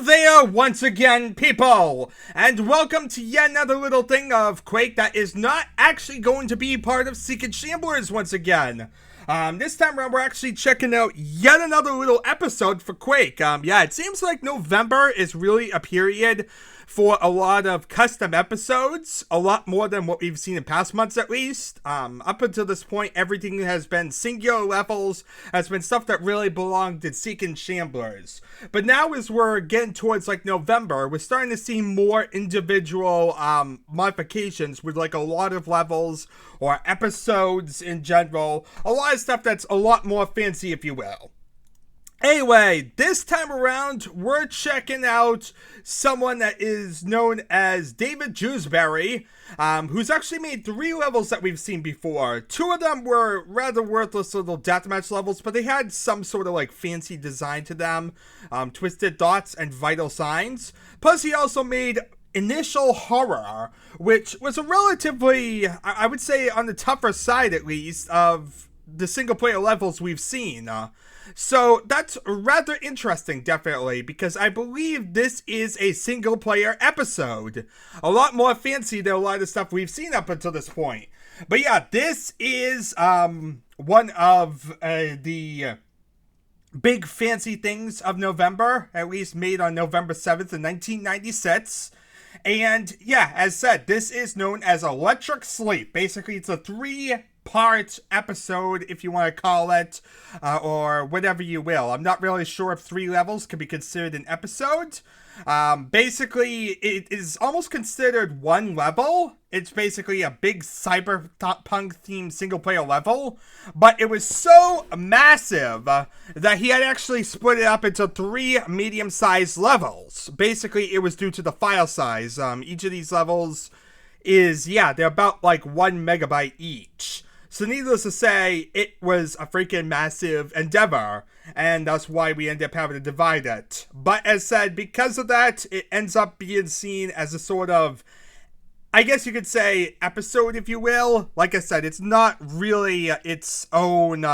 there once again, people, and welcome to yet another little thing of Quake that is not actually going to be part of Secret Shamblers once again. This time around, we're actually checking out yet another little episode for Quake. Yeah, it seems like November is really a period for a lot of custom episodes, a lot more than what we've seen in past months at least. Up until this point, everything has been singular levels, has been stuff that really belonged to Secret Shamblers. But now as we're getting towards like November, we're starting to see more individual modifications with like a lot of levels or episodes in general. A lot of stuff that's a lot more fancy, if you will. Anyway, this time around, we're checking out someone that is known as David Jewsbury, who's actually made 3 levels that we've seen before. 2 of them were rather worthless little deathmatch levels, but they had some sort of like fancy design to them, twisted dots and vital signs. Plus, he also made Initial Horror, which was a relatively, I would say on the tougher side at least, of the single player levels we've seen. So that's rather interesting, definitely, because I believe this is a single player episode. A lot more fancy than a lot of the stuff we've seen up until this point. But yeah, this is one of the big fancy things of November, at least made on November 7th in 1996. And yeah, as said, this is known as Electric Sleep. Basically, it's a 3-part episode, if you want to call it, or whatever you will. I'm not really sure if 3 levels can be considered an episode. Basically, it is almost considered one level. It's basically a big cyberpunk themed single player level, but it was so massive that he had actually split it up into 3 medium-sized levels. Basically, it was due to the file size. Each of these levels is, yeah, they're about like 1 megabyte each. So needless to say, it was a freaking massive endeavor, and that's why we end up having to divide it. But as said, because of that, it ends up being seen as a sort of, I guess you could say, episode, if you will. Like I said, it's not really its own,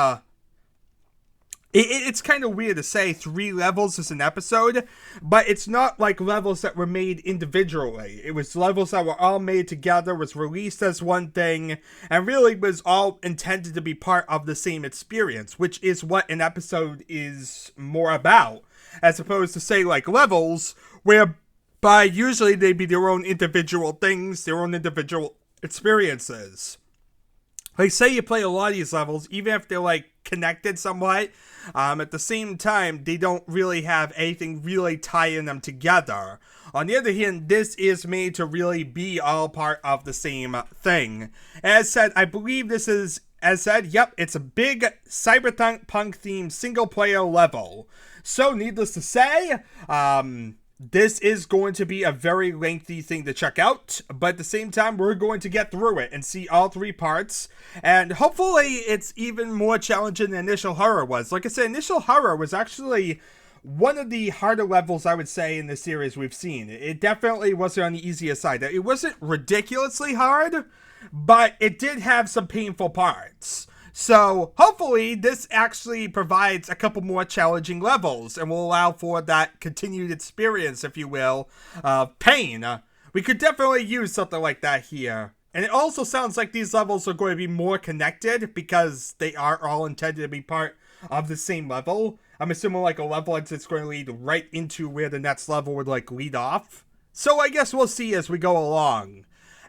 It's kind of weird to say 3 levels is an episode, but it's not like levels that were made individually. It was levels that were all made together, was released as one thing, and really was all intended to be part of the same experience, which is what an episode is more about, as opposed to, say, like levels, whereby usually they'd be their own individual things, their own individual experiences. Like, say you play a lot of these levels, even if they're, like, connected somewhat, at the same time, they don't really have anything really tying them together. On the other hand, this is made to really be all part of the same thing. As said, I believe this is, as said, yep, it's a big cyberpunk-themed single-player level. So, needless to say, this is going to be a very lengthy thing to check out, but at the same time, we're going to get through it and see all 3 parts, and hopefully it's even more challenging than Initial Horror was. Like I said, Initial Horror was actually one of the harder levels, I would say, in the series we've seen. It definitely wasn't on the easier side. It wasn't ridiculously hard, but it did have some painful parts. So, hopefully, this actually provides a couple more challenging levels and will allow for that continued experience, if you will, of pain. We could definitely use something like that here. And it also sounds like these levels are going to be more connected because they are all intended to be part of the same level. I'm assuming like a level that's going to lead right into where the next level would like lead off. So, I guess we'll see as we go along.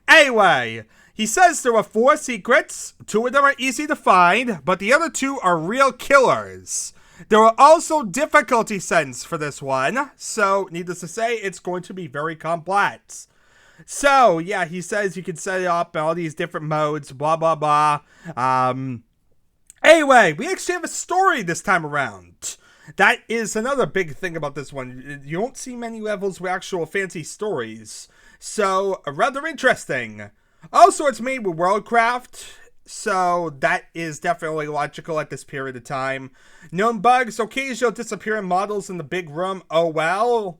Anyway, he says there are 4 secrets, 2 of them are easy to find, but the other 2 are real killers. There are also difficulty settings for this one, so needless to say, it's going to be very complex. So, yeah, he says you can set it up in all these different modes, blah, blah, blah. Anyway, we actually have a story this time around. That is another big thing about this one. You don't see many levels with actual fancy stories. So, rather interesting. Also, it's made with Worldcraft, so that is definitely logical at this period of time. Known bugs, occasional disappearing models in the big room, oh well.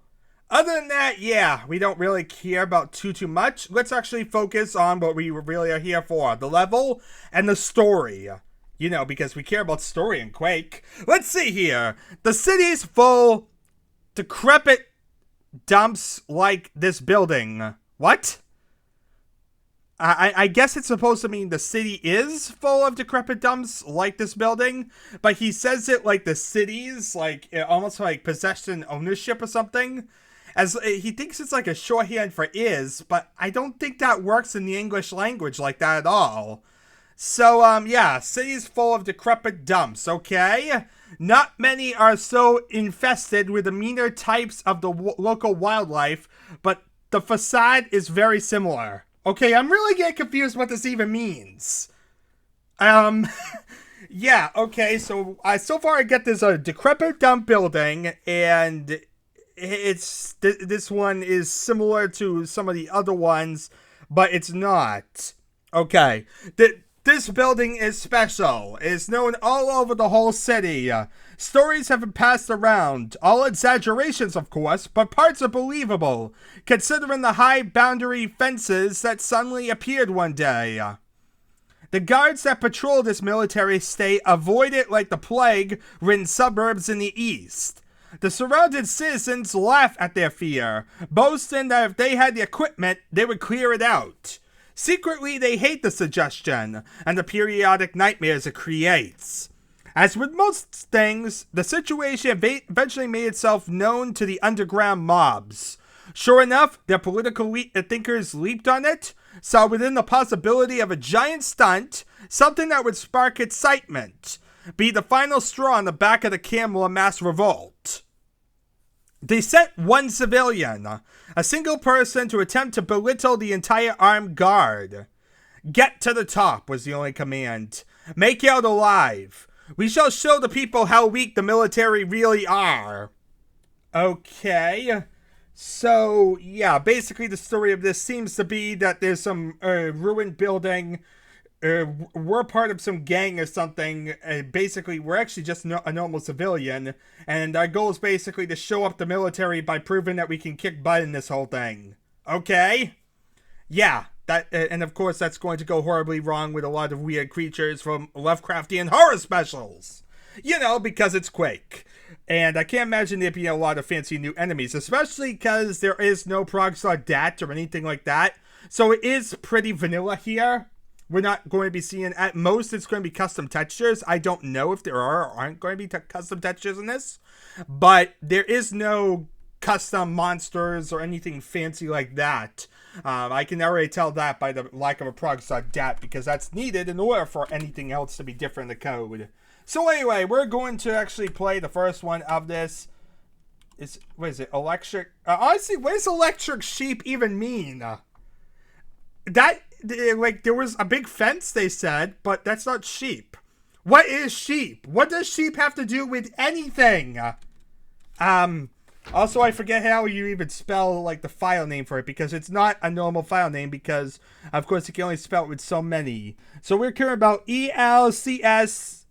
Other than that, yeah, we don't really care about too much. Let's actually focus on what we really are here for, the level and the story. You know, because we care about story in Quake. Let's see here. The city's full, decrepit dumps like this building. What? I guess it's supposed to mean the city is full of decrepit dumps like this building, but he says it like the city's like almost like possession ownership or something. As he thinks it's like a shorthand for is, but I don't think that works in the English language like that at all. So, yeah, cities full of decrepit dumps, okay? Not many are so infested with the meaner types of the local wildlife, but the facade is very similar. Okay, I'm really getting confused what this even means. Yeah, okay, so far I get this decrepit dump building, and it's this one is similar to some of the other ones, but it's not. Okay, this building is special. It's known all over the whole city. Stories have been passed around. All exaggerations, of course, but parts are believable, considering the high boundary fences that suddenly appeared one day. The guards that patrol this military state avoid it like the plague-ridden suburbs in the east. The surrounded citizens laugh at their fear, boasting that if they had the equipment, they would clear it out. Secretly, they hate the suggestion, and the periodic nightmares it creates. As with most things, the situation eventually made itself known to the underground mobs. Sure enough, their political thinkers leaped on it, saw within the possibility of a giant stunt, something that would spark excitement, be the final straw on the back of the camel of mass revolt. They sent one civilian, a single person, to attempt to belittle the entire armed guard. Get to the top was the only command. Make out alive. We shall show the people how weak the military really are. Okay. So, yeah, basically the story of this seems to be that there's some ruined building. We're part of some gang or something. Basically, we're actually just a normal civilian. And our goal is basically to show up the military by proving that we can kick butt in this whole thing. Okay? Yeah. And of course, that's going to go horribly wrong with a lot of weird creatures from Lovecraftian horror specials. You know, because it's Quake. And I can't imagine there being a lot of fancy new enemies, especially because there is no prog dat or anything like that. So it is pretty vanilla here. We're not going to be seeing, at most, it's going to be custom textures. I don't know if there are or aren't going to be custom textures in this. But there is no custom monsters or anything fancy like that. I can already tell that by the lack of a prog dat, because that's needed in order for anything else to be different in the code. So anyway, we're going to actually play the first one of this. What is it? Electric? Honestly, what does electric sheep even mean? There was a big fence, they said, but that's not sheep. What is sheep? What does sheep have to do with anything? Also, I forget how you even spell, like, the file name for it, because it's not a normal file name, because, of course, you can only spell it with so many. So we're caring about ELCSHP.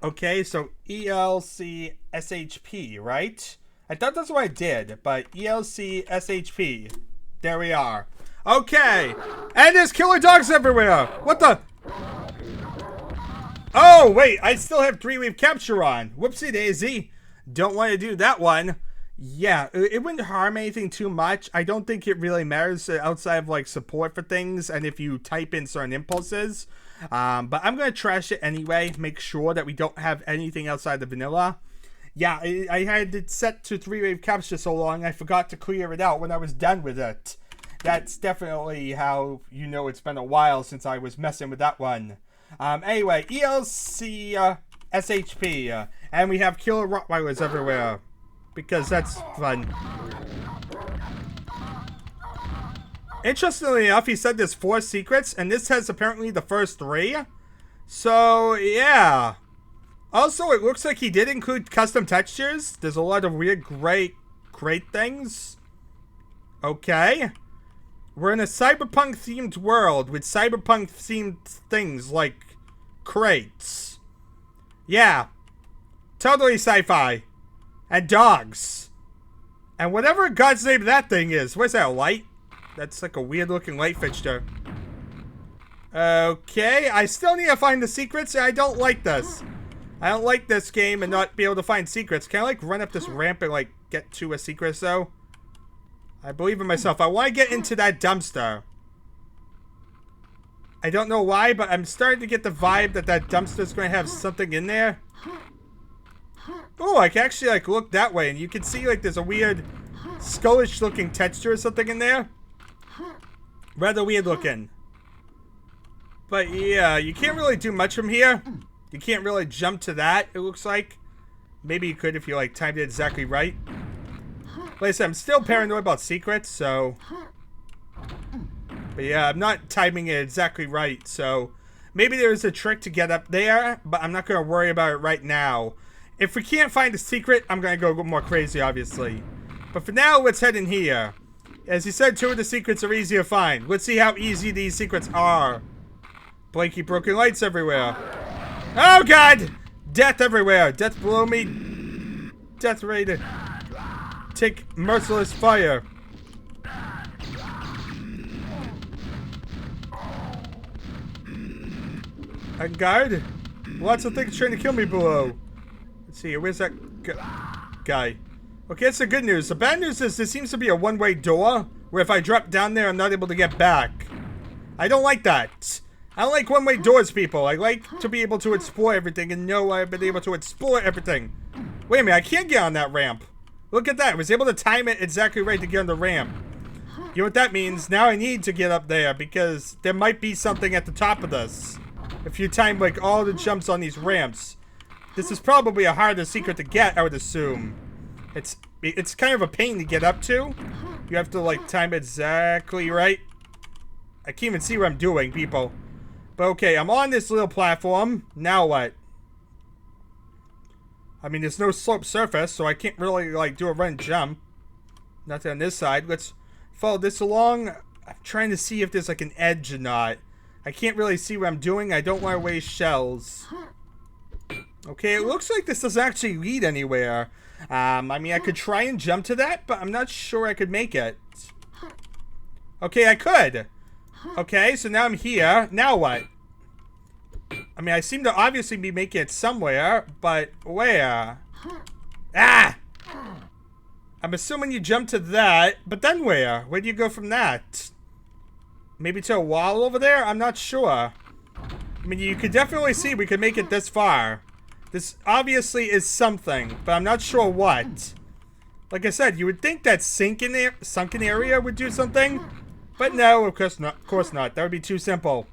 Okay, so ELCSHP, right? I thought that's what I did, but ELCSHP. There we are. Okay, and there's killer dogs everywhere. What the? Oh, wait, I still have 3-wave capture on. Whoopsie daisy. Don't want to do that one. Yeah, it wouldn't harm anything too much. I don't think it really matters outside of, like, support for things and if you type in certain impulses. But I'm going to trash it anyway. Make sure that we don't have anything outside the vanilla. Yeah, I had it set to 3-wave capture so long, I forgot to clear it out when I was done with it. That's definitely how you know it's been a while since I was messing with that one. Anyway, ELCSHP, and we have killer Rottweilers everywhere, because that's fun. Interestingly enough, he said there's 4 secrets, and this has apparently the first 3. So, yeah. Also, it looks like he did include custom textures. There's a lot of weird gray things. Okay. We're in a cyberpunk-themed world with cyberpunk-themed things like crates. Yeah. Totally sci-fi. And dogs. And whatever God's name that thing is. Where's that, a light? That's like a weird-looking light fixture. Okay, I still need to find the secrets, and I don't like this. I don't like this game and not be able to find secrets. Can I, like, run up this ramp and, like, get to a secret, though? I believe in myself. I want to get into that dumpster. I don't know why, but I'm starting to get the vibe that that dumpster's going to have something in there. Oh, I can actually, like, look that way, and you can see, like, there's a weird skullish-looking texture or something in there. Rather weird looking. But, yeah, you can't really do much from here. You can't really jump to that, it looks like. Maybe you could if you, like, timed it exactly right. Like I said, I'm still paranoid about secrets, so... But, yeah, I'm not timing it exactly right, so... Maybe there's a trick to get up there, but I'm not going to worry about it right now. If we can't find a secret, I'm going to go more crazy, obviously. But for now, let's head in here. As you said, 2 of the secrets are easy to find. Let's see how easy these secrets are. Blinky broken lights everywhere. Oh, God! Death everywhere. Death below me. Death ready to take merciless fire. A guard? Lots of things trying to kill me below. Let's see, where's that guy? Okay, that's the good news. The bad news is there seems to be a one-way door where if I drop down there, I'm not able to get back. I don't like that. I don't like one-way doors, people. I like to be able to explore everything and know I've been able to explore everything. Wait a minute, I can't get on that ramp. Look at that. I was able to time it exactly right to get on the ramp. You know what that means? Now I need to get up there because there might be something at the top of this. If you time, like, all the jumps on these ramps. This is probably a harder secret to get, I would assume. It's kind of a pain to get up to. You have to, like, time it exactly right. I can't even see what I'm doing, people. But okay, I'm on this little platform. Now what? I mean, there's no slope surface, so I can't really, like, do a run and jump. Nothing on this side. Let's follow this along. I'm trying to see if there's, like, an edge or not. I can't really see what I'm doing. I don't want to waste shells. Okay, it looks like this doesn't actually lead anywhere. I mean, I could try and jump to that, but I'm not sure I could make it. Okay, I could. Okay, so now I'm here. Now what? I mean, I seem to obviously be making it somewhere, but where? Ah! I'm assuming you jump to that, but then where? Where do you go from that? Maybe to a wall over there? I'm not sure. I mean, you could definitely see we could make it this far. This obviously is something, but I'm not sure what. Like I said, you would think that sunken area would do something, but no, of course not. Of course not. That would be too simple.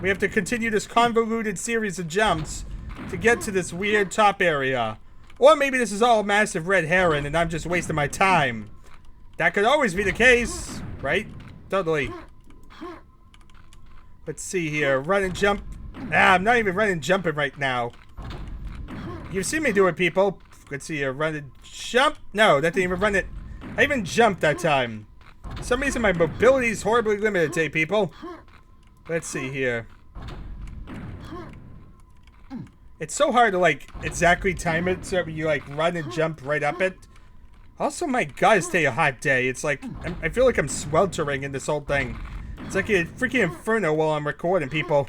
We have to continue this convoluted series of jumps to get to this weird top area. Or maybe this is all a massive red herring and I'm just wasting my time. That could always be the case, right? Totally. Let's see here. Run and jump. Ah, I'm not even running and jumping right now. You've seen me do it, people. Let's see here. Run and jump. No, that didn't even run it. I even jumped that time. For some reason, my mobility is horribly limited today, people. Let's see here. It's so hard to, like, exactly time it so you, like, run and jump right up it. Also, my God, it's a hot day. It's like, I feel like I'm sweltering in this whole thing. It's like a freaking inferno while I'm recording, people.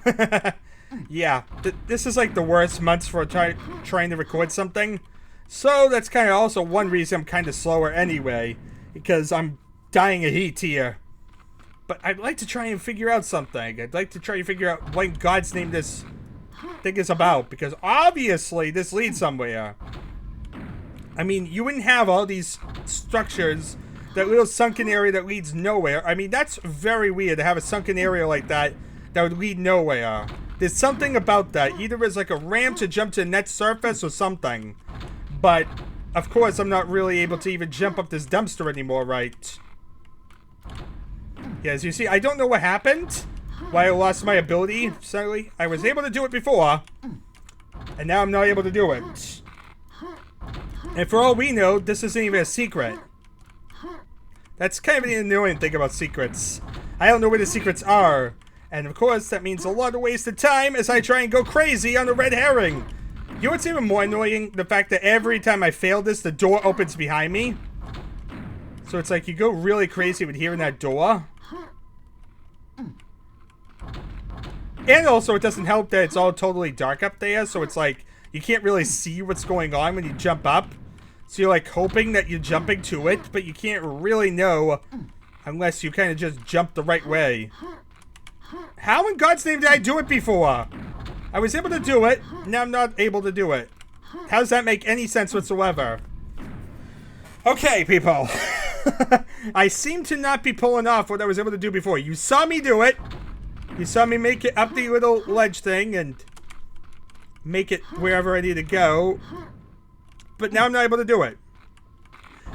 Yeah, this is like the worst months for trying to record something. So that's kind of also one reason I'm kind of slower anyway. Because I'm dying of heat here. But I'd like to try and figure out something. I'd like to try and figure out what in God's name this thing is about. Because obviously this leads somewhere. I mean, you wouldn't have all these structures, that little sunken area that leads nowhere. I mean, that's very weird to have a sunken area like that that would lead nowhere. There's something about that. Either it's like a ramp to jump to a net surface or something. But, of course, I'm not really able to even jump up this dumpster anymore, right? Yeah, as you see, I don't know what happened. Why I lost my ability, sadly. I was able to do it before. And now I'm not able to do it. And for all we know, this isn't even a secret. That's kind of an annoying thing about secrets. I don't know where the secrets are. And of course, that means a lot of wasted time as I try and go crazy on the red herring. You know what's even more annoying? The fact that every time I fail this, the door opens behind me. So it's like you go really crazy with hearing that door. And also, it doesn't help that it's all totally dark up there. So it's like, you can't really see what's going on when you jump up. So you're like hoping that you're jumping to it, but you can't really know unless you kind of just jump the right way. How in God's name did I do it before? I was able to do it, now I'm not able to do it. How does that make any sense whatsoever? Okay, people. I seem to not be pulling off what I was able to do before. You saw me do it. You saw me make it up the little ledge thing and make it wherever I need to go. But now I'm not able to do it.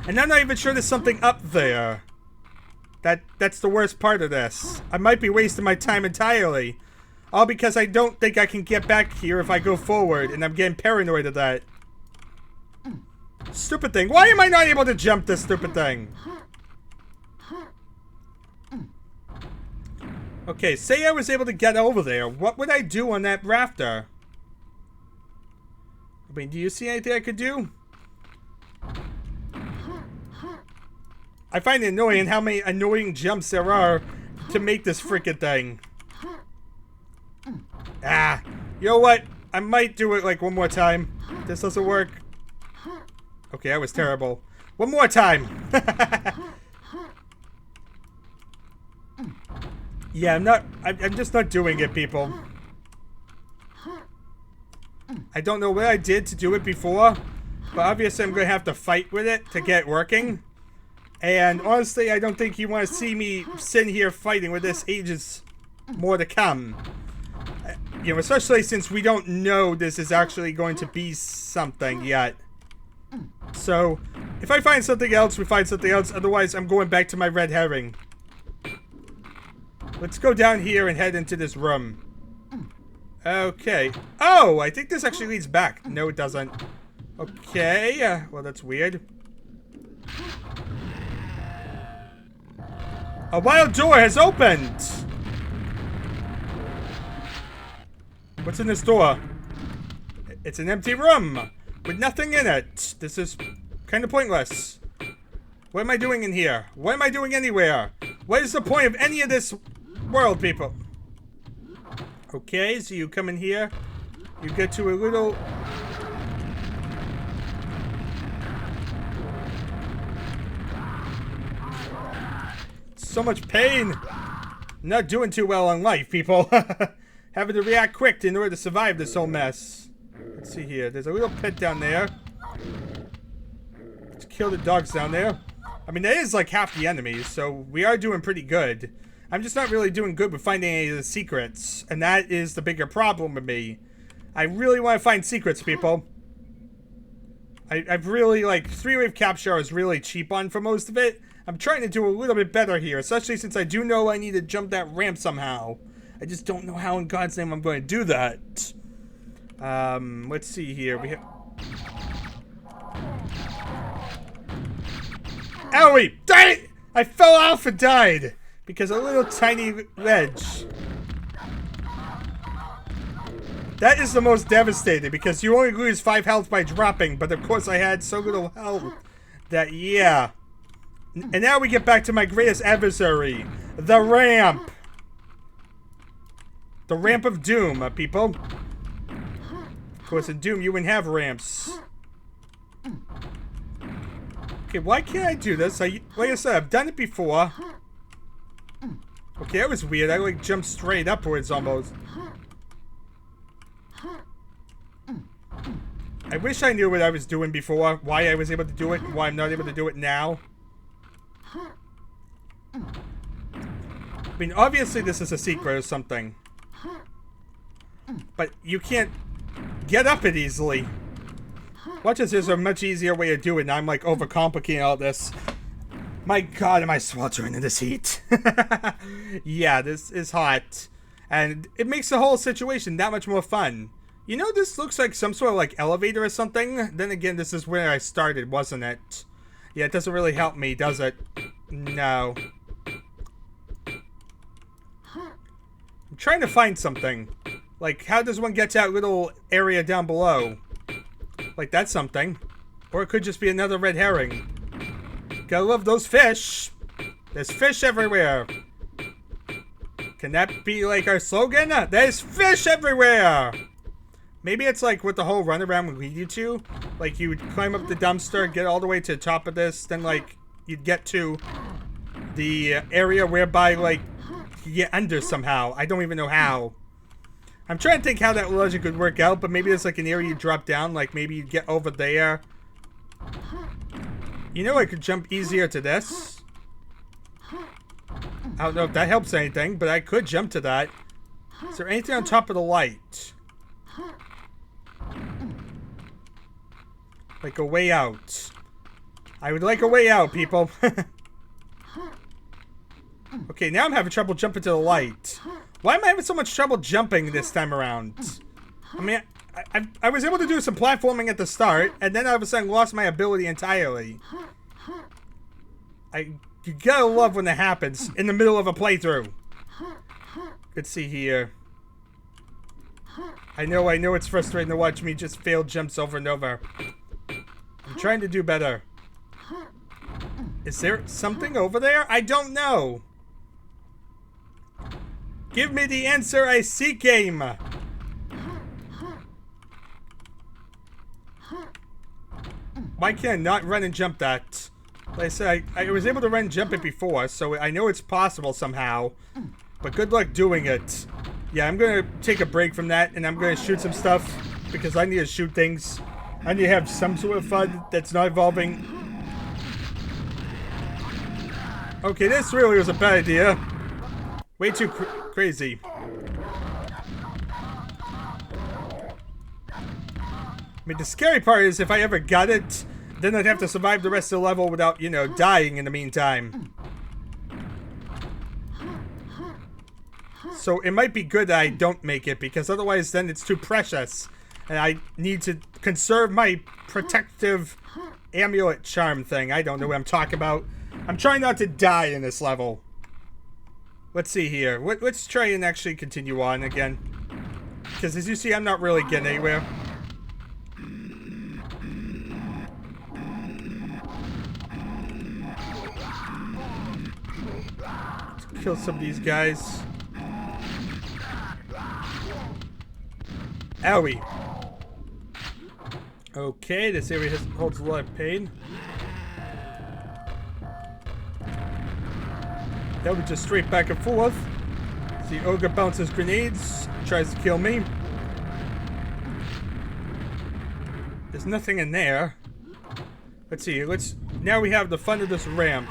And I'm not even sure there's something up there. That's the worst part of this. I might be wasting my time entirely. All because I don't think I can get back here if I go forward, and I'm getting paranoid of that. Stupid thing. Why am I not able to jump this stupid thing? Okay, say I was able to get over there. What would I do on that rafter? I mean, do you see anything I could do? I find it annoying how many annoying jumps there are to make this freaking thing. Ah, you know what? I might do it like one more time. This doesn't work. Okay, that was terrible. One more time. Yeah, I'm just not doing it, people. I don't know what I did to do it before, but obviously I'm going to have to fight with it to get it working. And honestly, I don't think you want to see me sitting here fighting with this ages more to come. You know, especially since we don't know this is actually going to be something yet. So, if I find something else, we find something else. Otherwise, I'm going back to my red herring. Let's go down here and head into this room. Okay. Oh, I think this actually leads back. No, it doesn't. Okay. Well, that's weird. A wild door has opened! What's in this door? It's an empty room with nothing in it. This is kind of pointless. What am I doing in here? What am I doing anywhere? What is the point of any of this world, people? Okay, so you come in here. You get to a little... So much pain. Not doing too well on life, people. Having to react quick in order to survive this whole mess. Let's see here. There's a little pit down there. Let's kill the dogs down there. I mean, that is like half the enemies, so we are doing pretty good. I'm just not really doing good with finding any of the secrets, and that is the bigger problem with me. I really want to find secrets, people. I've really, like, 3-wave capture I was really cheap on for most of it. I'm trying to do a little bit better here, especially since I do know I need to jump that ramp somehow. I just don't know how in God's name I'm going to do that. Let's see here. We have... Owie! Darn it! I fell off and died because a little tiny ledge. That is the most devastating because you only lose 5 health by dropping, but of course I had so little health that, yeah. And now we get back to my greatest adversary, the ramp. The ramp of doom, people. Of course, in Doom, you wouldn't have ramps. Okay, why can't I do this? Like I said, I've done it before. Okay, that was weird. I, like, jumped straight upwards, almost. I wish I knew what I was doing before, why I was able to do it, and why I'm not able to do it now. I mean, obviously this is a secret or something. But you can't get up it easily. Watch this, there's a much easier way to do it, and I'm like overcomplicating all this. My God, am I sweltering in this heat? Yeah, this is hot. And it makes the whole situation that much more fun. You know, this looks like some sort of like elevator or something. Then again, this is where I started, wasn't it? Yeah, it doesn't really help me, does it? No. I'm trying to find something. Like, how does one get to that little area down below? Like, that's something. Or it could just be another red herring. Gotta love those fish. There's fish everywhere. Can that be like our slogan? There's fish everywhere. Maybe it's like what the whole runaround would lead you to. Like, you would climb up the dumpster, get all the way to the top of this, then, like, you'd get to the area whereby, like, you get under somehow. I don't even know how. I'm trying to think how that logic would work out, but maybe there's, like, an area you drop down. Like, maybe you'd get over there. You know, I could jump easier to this. I don't know if that helps anything, but I could jump to that. Is there anything on top of the light? Like a way out. I would like a way out, people. Okay, now I'm having trouble jumping to the light. Why am I having so much trouble jumping this time around? I mean, I was able to do some platforming at the start, and then all of a sudden lost my ability entirely. You gotta love when that happens in the middle of a playthrough. Let's see here. I know it's frustrating to watch me just fail jumps over and over. I'm trying to do better. Is there something over there? I don't know. Give me the answer I seek, game. Why can't I not run and jump that? Like I said, I was able to run and jump it before, so I know it's possible somehow. But good luck doing it. Yeah, I'm gonna take a break from that, and I'm gonna shoot some stuff, because I need to shoot things. I need to have some sort of fun that's not involving... Okay, this really was a bad idea. Way too crazy. I mean, the scary part is if I ever got it, then I'd have to survive the rest of the level without, you know, dying in the meantime. So it might be good that I don't make it, because otherwise then it's too precious. And I need to conserve my protective amulet charm thing. I don't know what I'm talking about. I'm trying not to die in this level. Let's see here. Let's try and actually continue on again. Because as you see, I'm not really getting anywhere. Let's kill some of these guys. Owie. Okay, this area holds a lot of pain. That was just straight back and forth. The ogre bounces grenades, tries to kill me. There's nothing in there. Let's see, now we have the fun of this ramp.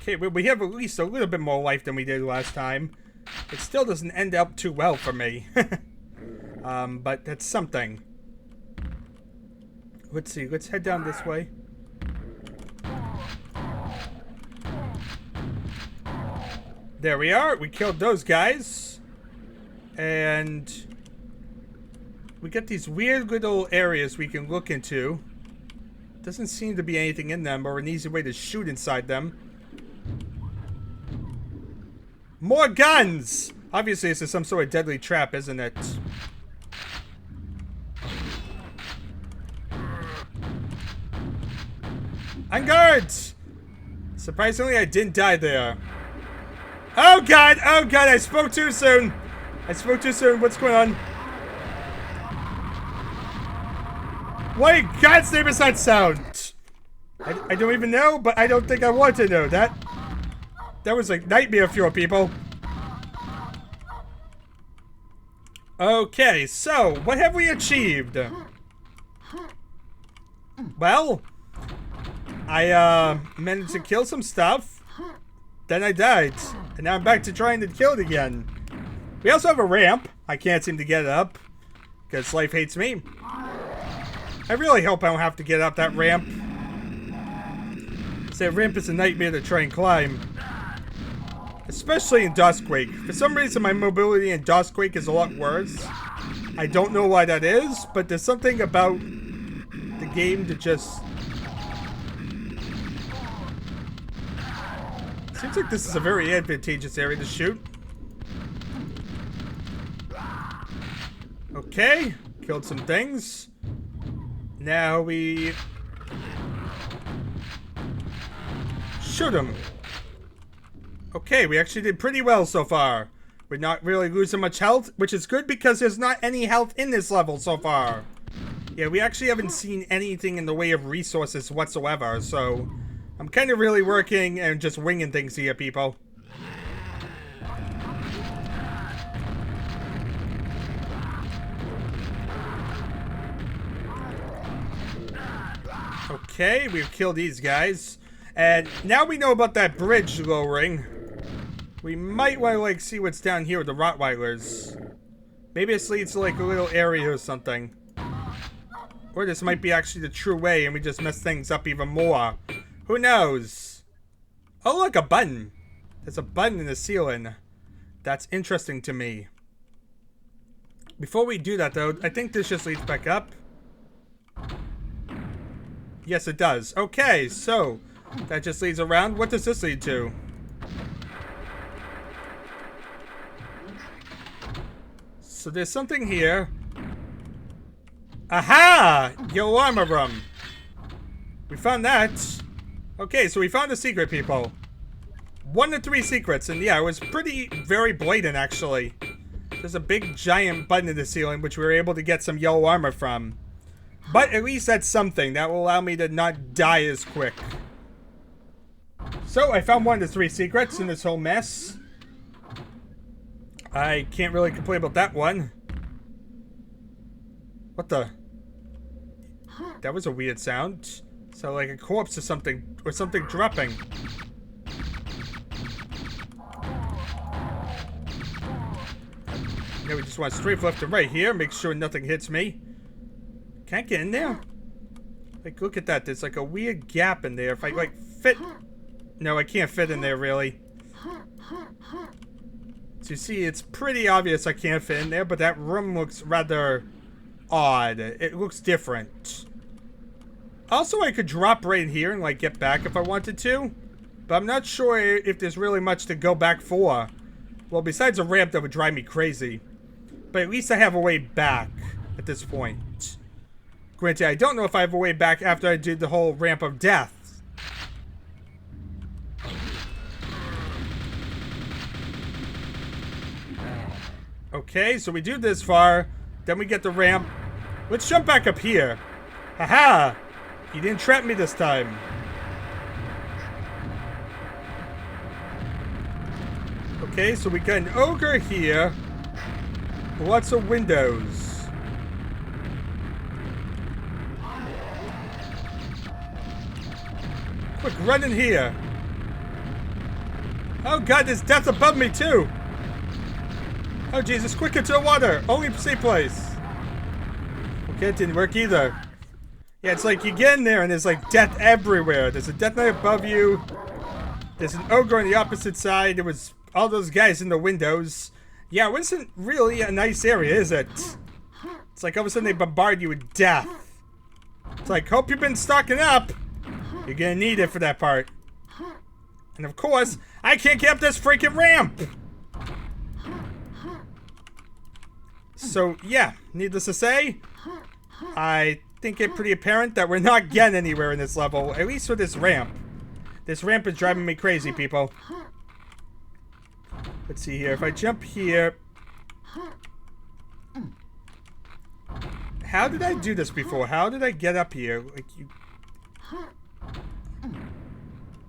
Okay, we have at least a little bit more life than we did last time. It still doesn't end up too well for me. But that's something. Let's see, let's head down this way. There we are, we killed those guys. And we got these weird little areas we can look into. Doesn't seem to be anything in them or an easy way to shoot inside them. More guns! Obviously this is some sort of deadly trap, isn't it? On guard! Surprisingly, I didn't die there. Oh god! Oh god! I spoke too soon! I spoke too soon. What's going on? Why in God's name is that sound? I don't even know, but I don't think I want to know. That was like nightmare fuel, people. Okay, so what have we achieved? Well, I managed to kill some stuff. Then I died. And now I'm back to trying to kill it again. We also have a ramp. I can't seem to get it up. Because life hates me. I really hope I don't have to get up that ramp. That ramp is a nightmare to try and climb. Especially in Duskquake. For some reason my mobility in Duskquake is a lot worse. I don't know why that is, but there's something about the game that just... Seems like this is a very advantageous area to shoot. Okay, killed some things. Now we... shoot them. Okay, we actually did pretty well so far. We're not really losing much health, which is good because there's not any health in this level so far. Yeah, we actually haven't seen anything in the way of resources whatsoever, so I'm kind of really working and just winging things here, people. Okay, we've killed these guys. And now we know about that bridge lowering. We might want to, like, see what's down here with the Rottweilers. Maybe this leads to, like, a little area or something. Or this might be actually the true way and we just mess things up even more. Who knows? Oh, look, a button. There's a button in the ceiling. That's interesting to me. Before we do that, though, I think this just leads back up. Yes, it does. Okay, so that just leads around. What does this lead to? So there's something here. Aha! Yellow armor room. We found that. Okay, so we found the secret, people. 1 to 3 secrets, and yeah, it was very blatant, actually. There's a big giant button in the ceiling, which we were able to get some yellow armor from. But at least that's something that will allow me to not die as quick. So I found 1 to 3 secrets in this whole mess. I can't really complain about that one. What the? That was a weird sound. So like a corpse or something dropping. Now we just want strafe left and right here. Make sure nothing hits me. Can't get in there. Like, look at that. There's like a weird gap in there. If I like fit. No, I can't fit in there really. So you see, it's pretty obvious I can't fit in there, but that room looks rather odd. It looks different. Also, I could drop right here and like get back if I wanted to, but I'm not sure if there's really much to go back for. Well, besides a ramp that would drive me crazy. But at least I have a way back at this point. Granted, I don't know if I have a way back after I did the whole ramp of death. Okay, so we do this far. Then we get the ramp. Let's jump back up here. Haha! He didn't trap me this time. Okay, so we got an ogre here. Lots of windows. Quick, run in here. Oh god, there's death above me too. Oh Jesus, quick into the water. Only safe place. Okay, it didn't work either. Yeah, it's like you get in there and there's like death everywhere. There's a death knight above you. There's an ogre on the opposite side. There was all those guys in the windows. Yeah, it wasn't really a nice area, is it? It's like all of a sudden they bombard you with death. It's like, hope you've been stocking up. You're gonna need it for that part. And of course, I can't get up this freaking ramp. So, yeah, needless to say, I think it's pretty apparent that we're not getting anywhere in this level, at least with this ramp. This ramp is driving me crazy, people. Let's see here. If I jump here... How did I do this before? How did I get up here?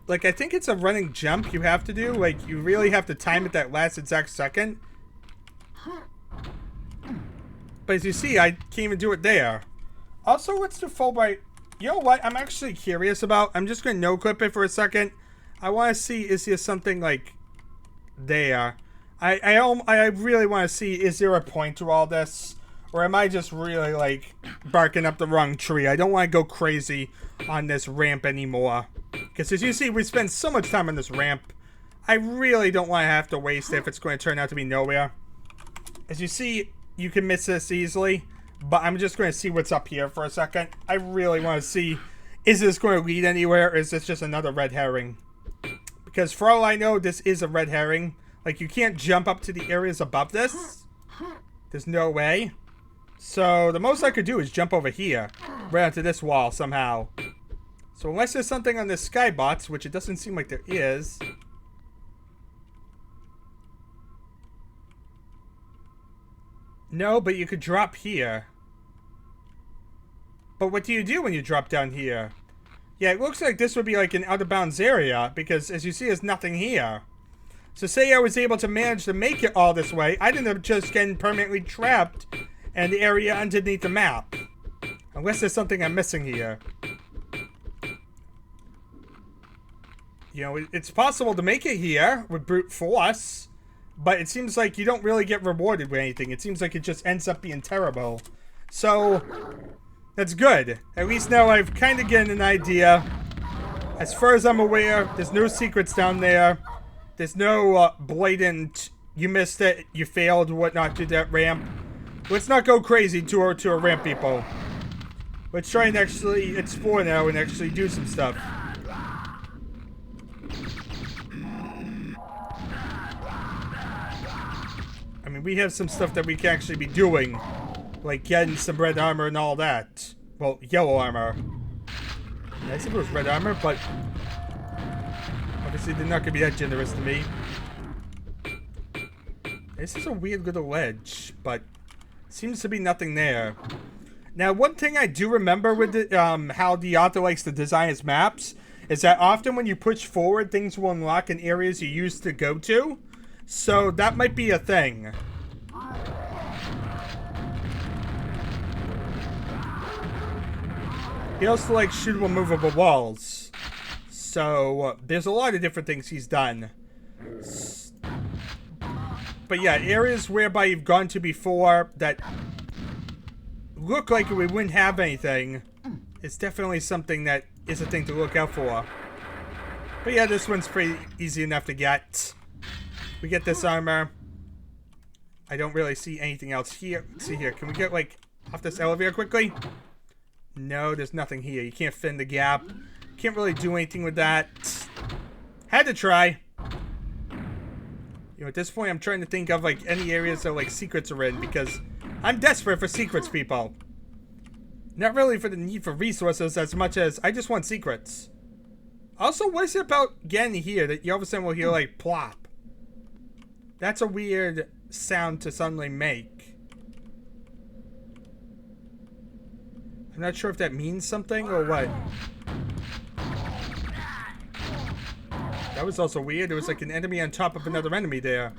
Like, I think it's a running jump you have to do. Like, you really have to time it that last exact second. But as you see, I can't even do it there. Also, what's the Fulbright? You know what? I'm actually curious about. I'm just going to no-clip it for a second. I want to see, is there something like there? I really want to see, is there a point to all this? Or am I just really, like, barking up the wrong tree? I don't want to go crazy on this ramp anymore. Because as you see, we spend so much time on this ramp. I really don't want to have to waste it if it's going to turn out to be nowhere. As you see, you can miss this easily. But I'm just going to see what's up here for a second. I really want to see, is this going to lead anywhere? Or is this just another red herring? Because for all I know, this is a red herring. Like, you can't jump up to the areas above this. There's no way. So, the most I could do is jump over here. Right onto this wall somehow. So, unless there's something on this skybox, which it doesn't seem like there is. No, but you could drop here. But what do you do when you drop down here? Yeah, it looks like this would be like an out-of-bounds area, because as you see, there's nothing here. So say I was able to manage to make it all this way, I'd end up just getting permanently trapped in the area underneath the map. Unless there's something I'm missing here. You know, it's possible to make it here with brute force, but it seems like you don't really get rewarded with anything. It seems like it just ends up being terrible. So, that's good. At least now I've kind of gotten an idea. As far as I'm aware, there's no secrets down there. There's no blatant, you missed it, you failed, whatnot to that ramp. Let's not go crazy to a ramp, people. Let's try and actually explore now and actually do some stuff. I mean, we have some stuff that we can actually be doing. Like getting some red armor and all that. Well, yellow armor. I suppose red armor, but obviously they're not going to be that generous to me. This is a weird little ledge, but seems to be nothing there. Now, one thing I do remember with the, how the author likes to design his maps is that often when you push forward, things will unlock in areas you used to go to. So that might be a thing. He also likes shootable movable walls. So there's a lot of different things he's done. But yeah, areas whereby you've gone to before that look like we wouldn't have anything, it's definitely something that is a thing to look out for. But yeah, this one's pretty easy enough to get. We get this armor. I don't really see anything else here. Let's see here. Can we get, like, off this elevator quickly? No, there's nothing here. You can't fit in the gap. Can't really do anything with that. Had to try. You know, at this point, I'm trying to think of, like, any areas that, like, secrets are in, because I'm desperate for secrets, people. Not really for the need for resources as much as I just want secrets. Also, what is it about getting here that you all of a sudden will hear, like, plop? That's a weird sound to suddenly make. I'm not sure if that means something or what. That was also weird. There was like an enemy on top of another enemy there.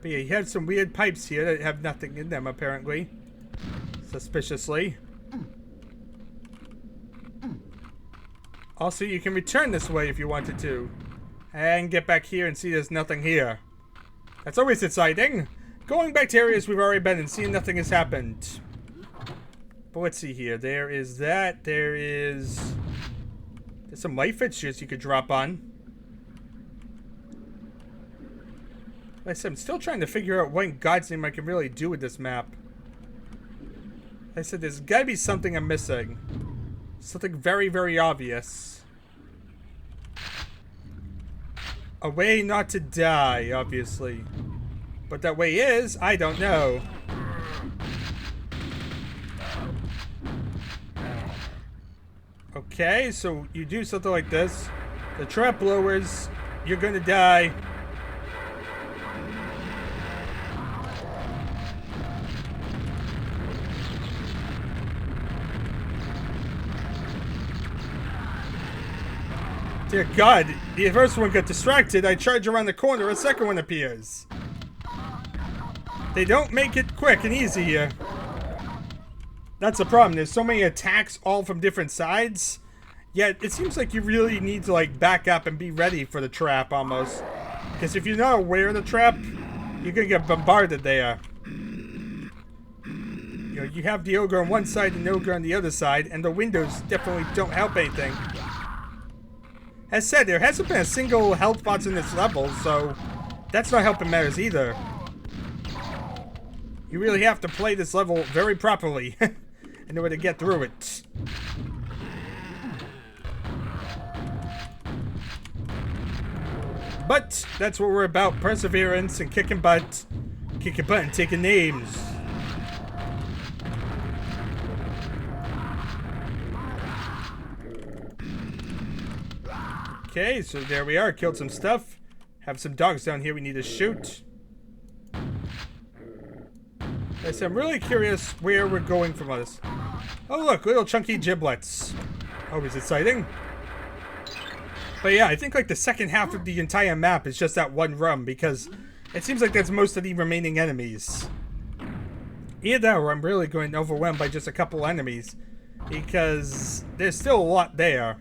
But yeah, you have some weird pipes here that have nothing in them, apparently. Suspiciously. Also, you can return this way if you wanted to. And get back here and see there's nothing here. That's always exciting. Going back to areas we've already been and seeing nothing has happened. But let's see here. There is that. There's some light fixtures you could drop on. Like I said, I'm still trying to figure out what in God's name I can really do with this map. Like I said, there's gotta be something I'm missing. Something very, very obvious. A way not to die, obviously. But that way is, I don't know. Okay, so you do something like this. The trap lowers, you're gonna die. Dear God, the first one got distracted. I charge around the corner, a second one appears. They don't make it quick and easy here. That's the problem. There's so many attacks all from different sides. Yet it seems like you really need to like back up and be ready for the trap almost. Because if you're not aware of the trap, you're gonna get bombarded there. You know, you have the ogre on one side and the ogre on the other side, and the windows definitely don't help anything. As said, there hasn't been a single health box in this level, so that's not helping matters either. You really have to play this level very properly in order to get through it. But that's what we're about, perseverance and kicking butt. Kicking butt and taking names. Okay, so there we are. Killed some stuff. Have some dogs down here we need to shoot. I'm really curious where we're going from this. Oh look, little chunky giblets. Always exciting. But yeah, I think like the second half of the entire map is just that one room, because it seems like that's most of the remaining enemies. Either that or I'm really going overwhelmed by just a couple enemies, because there's still a lot there.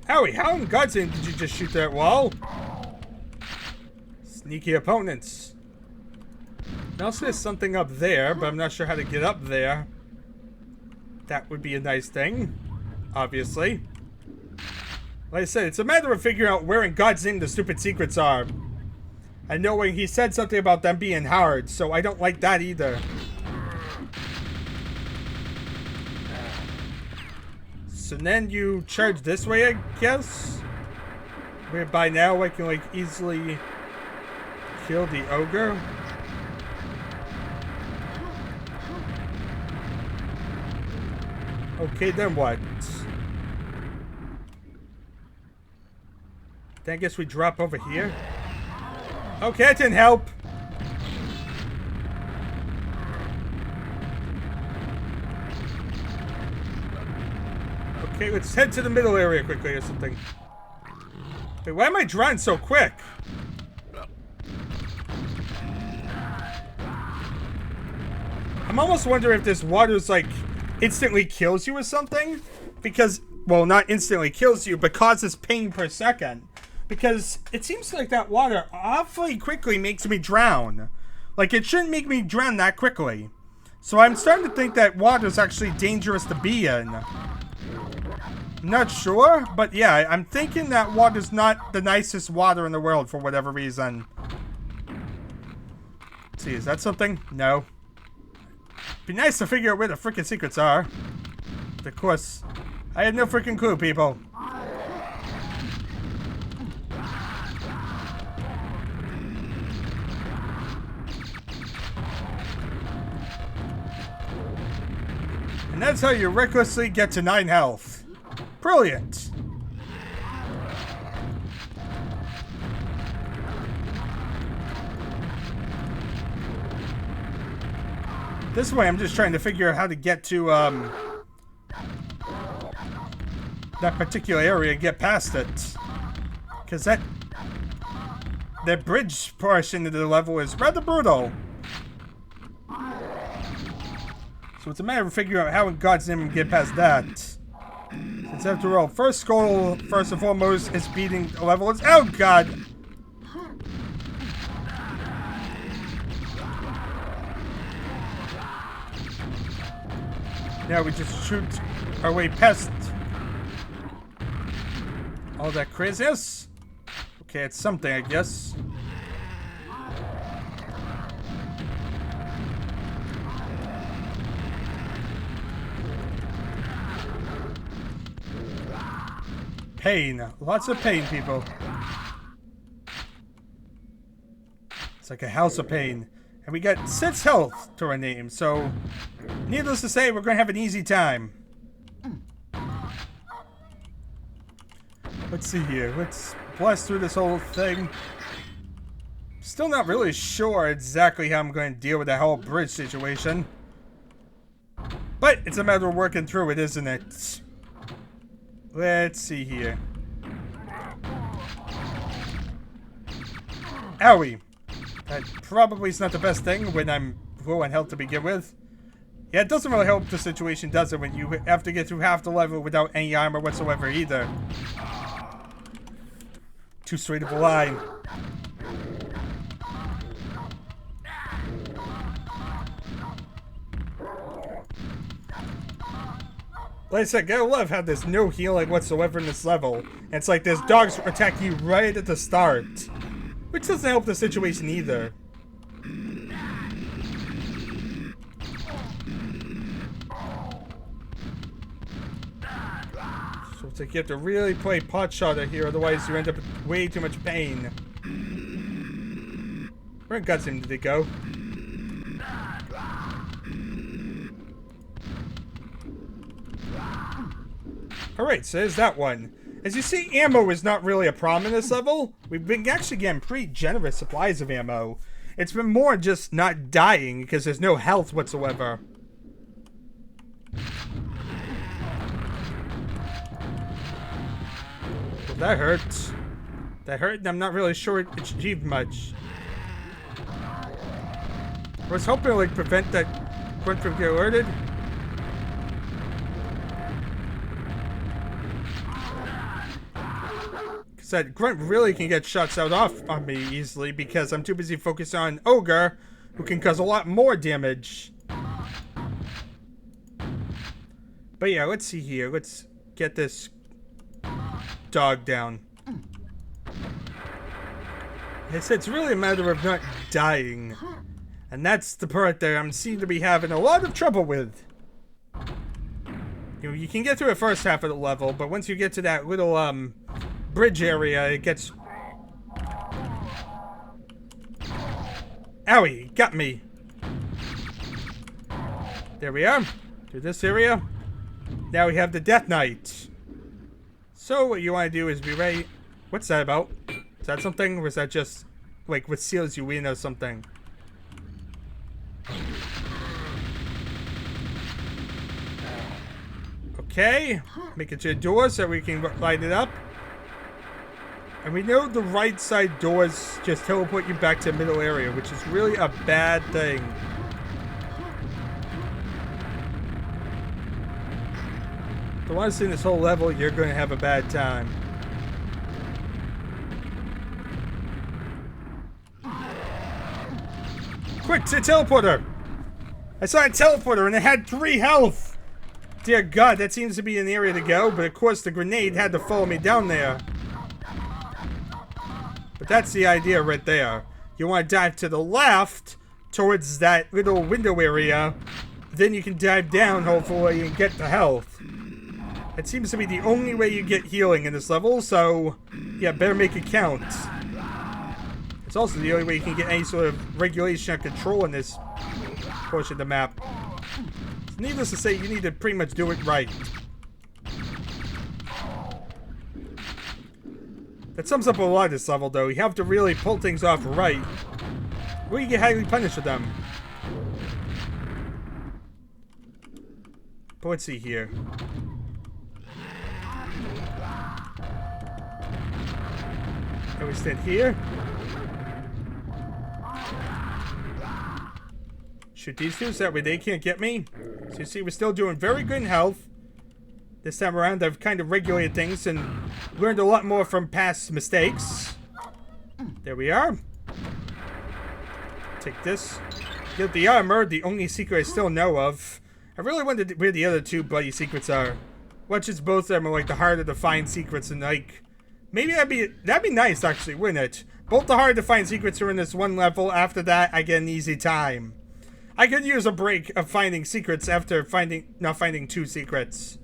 Howie, how in God's name did you just shoot that wall? Sneaky opponents. Also, there's something up there, but I'm not sure how to get up there. That would be a nice thing, obviously. Like I said, it's a matter of figuring out where in God's name the stupid secrets are. I know when he said something about them being hard, so I don't like that either. So then you charge this way, I guess? Whereby now I can like easily kill the ogre. Okay, then what? Then I guess we drop over here. Okay, that didn't help. Okay, let's head to the middle area quickly or something. Wait, why am I drawing so quick? I'm almost wondering if this water's like instantly kills you or something. Because, well, not instantly kills you, but causes pain per second. Because it seems like that water awfully quickly makes me drown. Like, it shouldn't make me drown that quickly. So I'm starting to think that water's actually dangerous to be in. Not sure, but yeah, I'm thinking that water's not the nicest water in the world for whatever reason. Let's see, is that something? No. Be nice to figure out where the frickin' secrets are. But of course, I have no freaking clue, people. And that's how you recklessly get to 9 health. Brilliant. This way I'm just trying to figure out how to get to that particular area and get past it. Because that bridge portion of the level is rather brutal. So it's a matter of figuring out how in God's name we can get past that. Since after all, first goal, first and foremost, is beating the level. It's, oh God! Now we just shoot our way past all that craziness. Okay, it's something, I guess. Pain. Lots of pain, people. It's like a house of pain. And we got 6 health to our name, so needless to say, we're going to have an easy time. Let's see here. Let's blast through this whole thing. Still not really sure exactly how I'm going to deal with that whole bridge situation. But it's a matter of working through it, isn't it? Let's see here. Owie. That probably is not the best thing when I'm low on health to begin with. Yeah, it doesn't really help the situation, does it, when you have to get through half the level without any armor whatsoever either. Too straight of a line. Like I said, gotta love how there's no healing whatsoever in this level. And it's like there's dogs attack you right at the start. Which doesn't help the situation either. So it's like you have to really play pot shotter here, otherwise you end up with way too much pain. Where in God's name did it go? Alright, so there's that one. As you see, ammo is not really a problem in this level. We've been actually getting pretty generous supplies of ammo. It's been more just not dying because there's no health whatsoever. Well, that hurt. That hurt, and I'm not really sure it achieved much. I was hoping to like prevent that grunt from getting alerted. Because that grunt really can get shots out off on me easily because I'm too busy focused on Ogre, who can cause a lot more damage. But yeah, let's see here. Let's get this dog down. It's really a matter of not dying. And that's the part that I'm seem to be having a lot of trouble with. You know, you can get through the first half of the level, but once you get to that little bridge area, it gets... Owie, got me. There we are. Through this area. Now we have the Death Knight. So what you want to do is be ready. What's that about? Is that something, or is that just, like, what seals you in or something? Okay. Make it to the door so we can light it up. And we know the right side doors just teleport you back to the middle area, which is really a bad thing. But honestly, in this whole level, you're going to have a bad time. Quick, to teleporter! I saw a teleporter and it had 3 health! Dear God, that seems to be an area to go, but of course the grenade had to follow me down there. But that's the idea right there. You want to dive to the left, towards that little window area, then you can dive down, hopefully, and get the health. It seems to be the only way you get healing in this level, so yeah, better make it count. It's also the only way you can get any sort of regulation or control in this portion of the map. So needless to say, you need to pretty much do it right. That sums up a lot of this level, though. You have to really pull things off right, or you get highly punished for them. But let's see here. Can we stand here? Shoot these two so that way they can't get me. So you see, we're still doing very good in health. This time around, I've kind of regulated things and learned a lot more from past mistakes. There we are. Take this. Get the armor, the only secret I still know of. I really wondered where the other 2 bloody secrets are. Watch as both of them are like the harder to find secrets and like... Maybe that'd be nice actually, wouldn't it? Both the hard to find secrets are in this one level. After that, I get an easy time. I could use a break of finding secrets after not finding 2 secrets.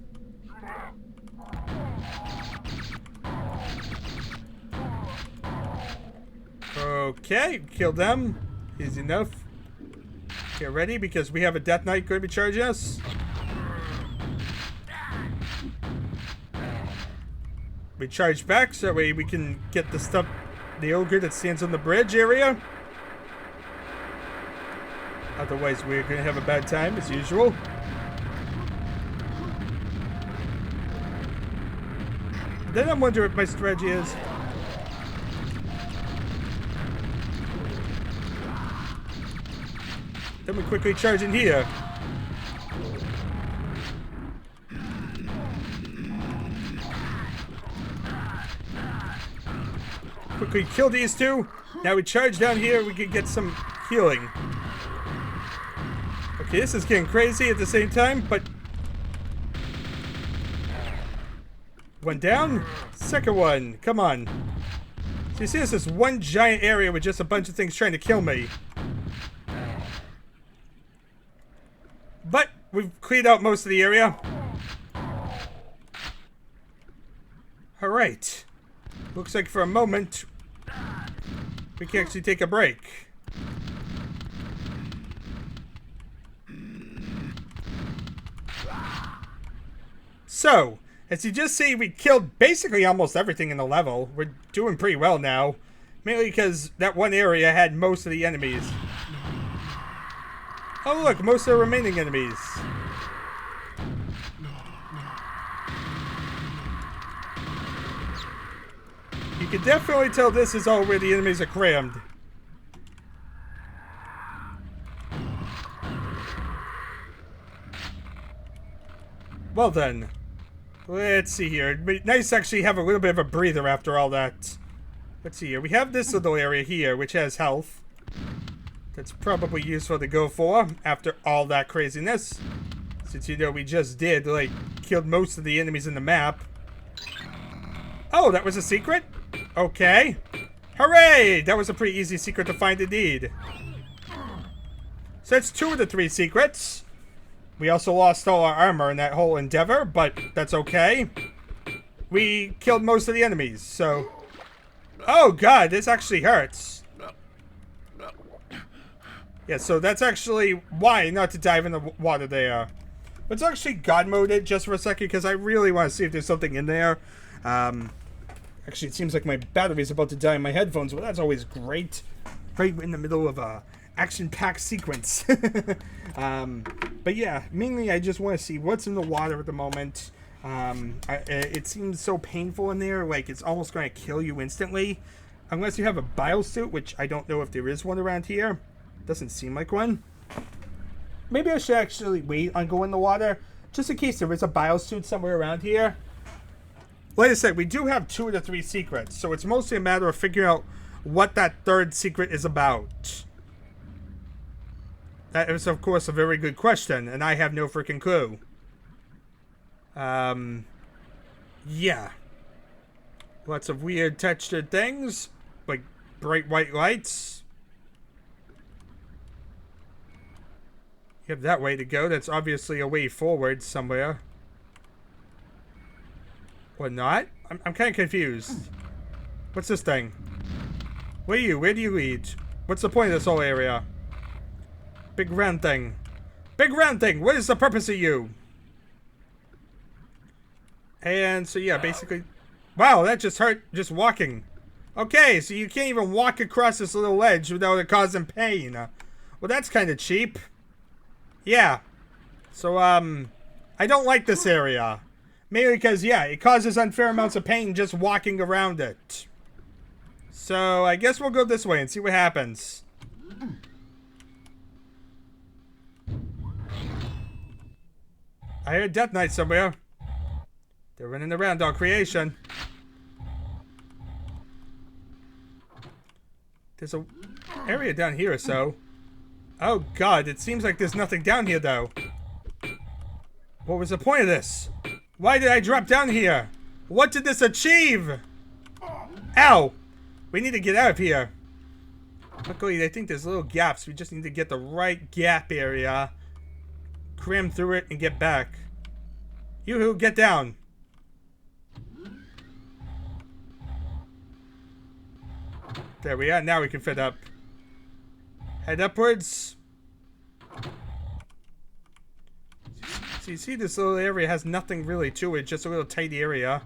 Okay, kill them. Easy enough. Get ready because we have a Death Knight going to be charging us. We charge back so that way we can get the stuff, the ogre that stands on the bridge area. Otherwise, we're going to have a bad time, as usual. Then I'm wondering what my strategy is. Then we quickly charge in here. Quickly kill these 2. Now we charge down here, we can get some healing. Okay, this is getting crazy at the same time, but... One down. Second one. Come on. So you see this is one giant area with just a bunch of things trying to kill me. But we've cleaned out most of the area. Alright. Looks like for a moment, we can actually take a break. So, As you just see, we killed basically almost everything in the level. We're doing pretty well now. Mainly because that one area had most of the enemies. Oh look, most of the remaining enemies. You can definitely tell this is all where the enemies are crammed. Well then, let's see here. It'd be nice to actually have a little bit of a breather after all that. Let's see here. We have this little area here, which has health. That's probably useful to go for after all that craziness. Since, you know, we just did, like, killed most of the enemies in the map. Oh, that was a secret? Okay. Hooray! That was a pretty easy secret to find indeed. So that's 2 of the 3 secrets. We also lost all our armor in that whole endeavor, but that's okay. We killed most of the enemies, so... Oh god, this actually hurts. Yeah, so that's actually why not to dive in the water there. Let's actually God mode it just for a second, because I really want to see if there's something in there. Actually, it seems like my battery's about to die in my headphones, but that's always great. Right in the middle of a action-packed sequence. But yeah, mainly I just want to see what's in the water at the moment. It seems so painful in there, like it's almost going to kill you instantly. Unless you have a biosuit, which I don't know if there is one around here. Doesn't seem like one. Maybe I should actually wait on going in the water, just in case there is a biosuit somewhere around here. Like I said, we do have 2 of the 3 secrets, so it's mostly a matter of figuring out what that 3rd secret is about. That is, of course, a very good question, and I have no freaking clue. Yeah. Lots of weird textured things, like bright white lights. You have that way to go. That's obviously a way forward somewhere. Or not? I'm kind of confused. What's this thing? Where are you? Where do you lead? What's the point of this whole area? Big round thing. Big round thing! What is the purpose of you? And so yeah, basically... Wow, that just hurt just walking. Okay, so you can't even walk across this little ledge without it causing pain. Well, that's kind of cheap. Yeah. So, I don't like this area. Mainly because, yeah, it causes unfair amounts of pain just walking around it. So, I guess we'll go this way and see what happens. I heard Death Knight somewhere. They're running around all creation. There's a area down here or so. Oh god, it seems like there's nothing down here though. What was the point of this? Why did I drop down here? What did this achieve? Ow! We need to get out of here. Luckily, I think there's little gaps. We just need to get the right gap area. Cram through it and get back. Yoo-hoo, get down. There we are. Now we can fit up. Head upwards. So you see this little area has nothing really to it. Just a little tight area.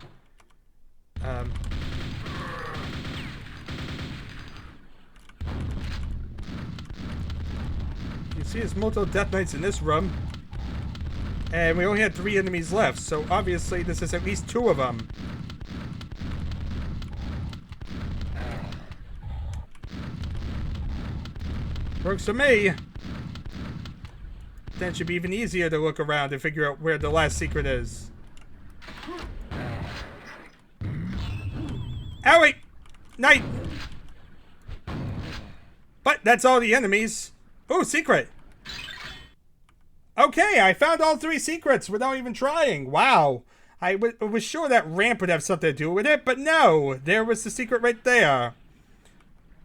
You see there's multiple Death Knights in this room. And we only had 3 enemies left. So obviously this is at least 2 of them. Works for me. Then it should be even easier to look around and figure out where the last secret is. Owie! Night! But that's all the enemies. Ooh, secret! Okay, I found all 3 secrets without even trying. Wow. I was sure that ramp would have something to do with it, but no. There was the secret right there.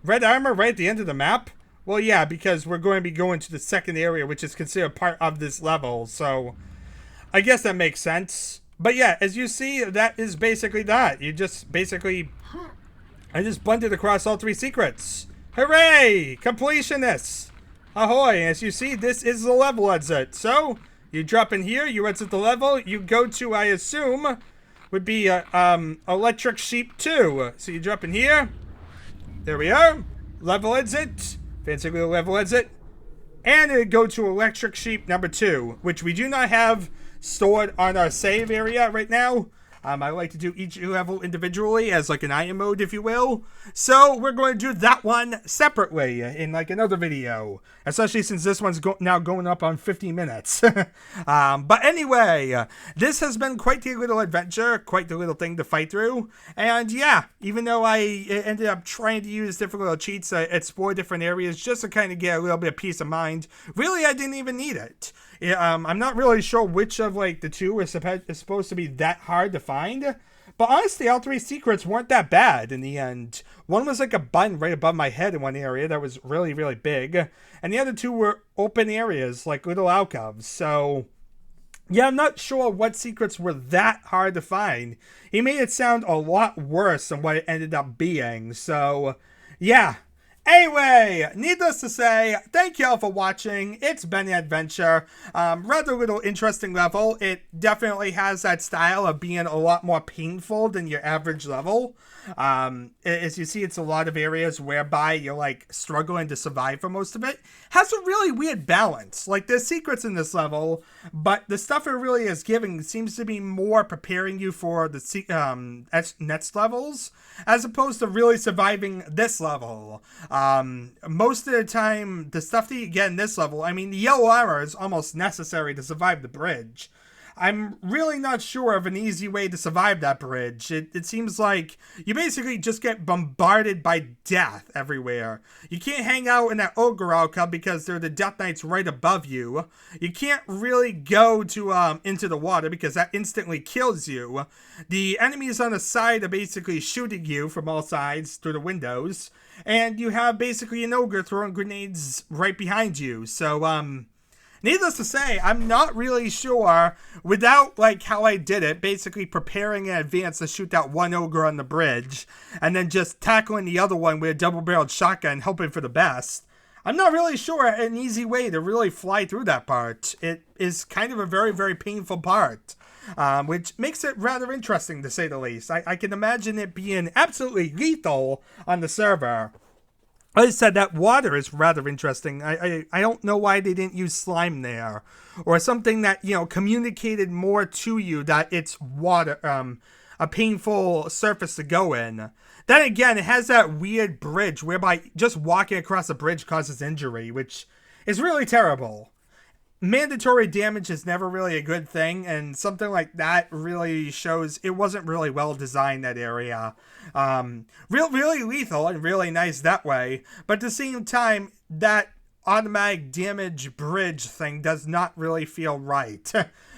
Red armor right at the end of the map? Well, yeah, because we're going to be going to the second area, which is considered part of this level, so I guess that makes sense. But yeah, as you see, that is basically that. You just basically... I just blended across all 3 secrets. Hooray! Completionists! Ahoy! As you see, this is the level exit. So, you drop in here, you exit the level, you go to, I assume, would be electric sheep 2. So you drop in here. There we are. Level exit. Fancy little level exit. And it would go to electric sheep number 2, which we do not have stored on our save area right now. I like to do each level individually as like an iron mode, if you will. So we're going to do that one separately in like another video, especially since this one's now going up on 50 minutes. But anyway, this has been quite the little adventure, quite the little thing to fight through. And yeah, even though I ended up trying to use different little cheats to explore different areas just to kind of get a little bit of peace of mind, really I didn't even need it. I'm not really sure which of like the two is supposed to be that hard to find, but honestly all 3 secrets weren't that bad in the end. One was like a button right above my head in one area that was really, really big, and the other 2 were open areas like little alcoves. So yeah, I'm not sure what secrets were that hard to find. He made it sound a lot worse than what it ended up being. So yeah. Anyway, needless to say, thank y'all for watching. It's been an adventure. Rather little interesting level. It definitely has that style of being a lot more painful than your average level. As you see, it's a lot of areas whereby you're like struggling to survive for most of it. Has a really weird balance. Like there's secrets in this level, but the stuff it really is giving seems to be more preparing you for the next levels, as opposed to really surviving this level. Most of the time, the stuff that you get in this level, I mean, the yellow armor is almost necessary to survive the bridge. I'm really not sure of an easy way to survive that bridge. It seems like you basically just get bombarded by death everywhere. You can't hang out in that ogre alcove because there are the death knights right above you. You can't really go to into the water because that instantly kills you. The enemies on the side are basically shooting you from all sides through the windows. And you have basically an ogre throwing grenades right behind you. So, needless to say, I'm not really sure, without like how I did it, basically preparing in advance to shoot that one ogre on the bridge, and then just tackling the other one with a double-barreled shotgun, hoping for the best. I'm not really sure an easy way to really fly through that part. It is kind of a very, very painful part, which makes it rather interesting to say the least. I can imagine it being absolutely lethal on the server. Like I said, that water is rather interesting. I don't know why they didn't use slime there, or something that, you know, communicated more to you that it's water, a painful surface to go in. Then again, it has that weird bridge whereby just walking across a bridge causes injury, which is really terrible. Mandatory damage is never really a good thing, and something like that really shows it wasn't really well designed, that area. Really lethal and really nice that way, but at the same time, that automatic damage bridge thing does not really feel right.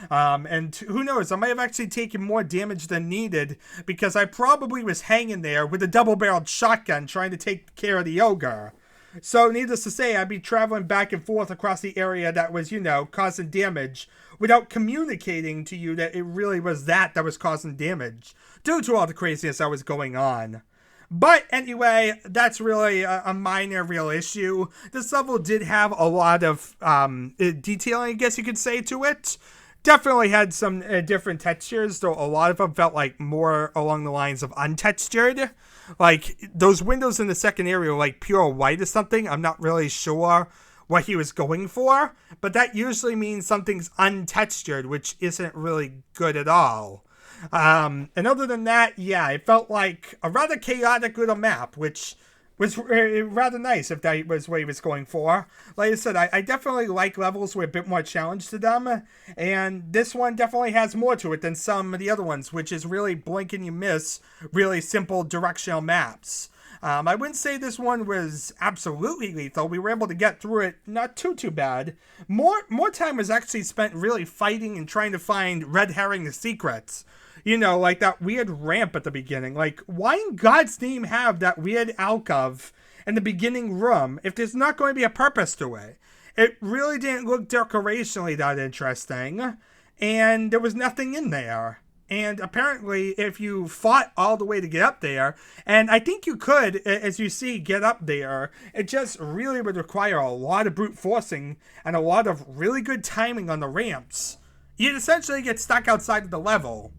And who knows, I might have actually taken more damage than needed because I probably was hanging there with a double-barreled shotgun trying to take care of the ogre. So, needless to say, I'd be traveling back and forth across the area that was, you know, causing damage without communicating to you that it really was that was causing damage due to all the craziness that was going on. But anyway, that's really a minor real issue. This level did have a lot of detailing, I guess you could say, to it. Definitely had some different textures, though a lot of them felt like more along the lines of untextured. Like, those windows in the second area were like pure white or something. I'm not really sure what he was going for, but that usually means something's untextured, which isn't really good at all. And other than that, yeah, it felt like a rather chaotic little map, which was rather nice if that was what he was going for. Like I said, I definitely like levels with a bit more challenge to them, and this one definitely has more to it than some of the other ones, which is really blink and you miss really simple directional maps. I wouldn't say this one was absolutely lethal. We were able to get through it not too bad. More time was actually spent really fighting and trying to find red herring secrets. You know, like that weird ramp at the beginning. Like, why in God's name have that weird alcove in the beginning room if there's not going to be a purpose to it? It really didn't look decorationally that interesting, and there was nothing in there. And apparently, if you fought all the way to get up there, and I think you could, as you see, get up there, it just really would require a lot of brute forcing and a lot of really good timing on the ramps. You'd essentially get stuck outside of the level.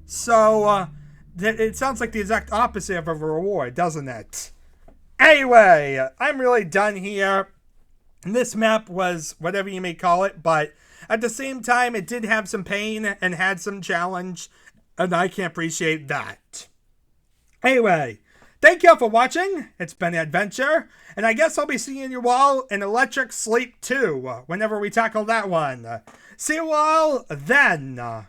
So, it sounds like the exact opposite of a reward, doesn't it? Anyway, I'm really done here. This map was whatever you may call it, but at the same time, it did have some pain and had some challenge, and I can appreciate that. Anyway, thank you all for watching. It's been an adventure, and I guess I'll be seeing you all in Electric Sleep 2 whenever we tackle that one. See you all then.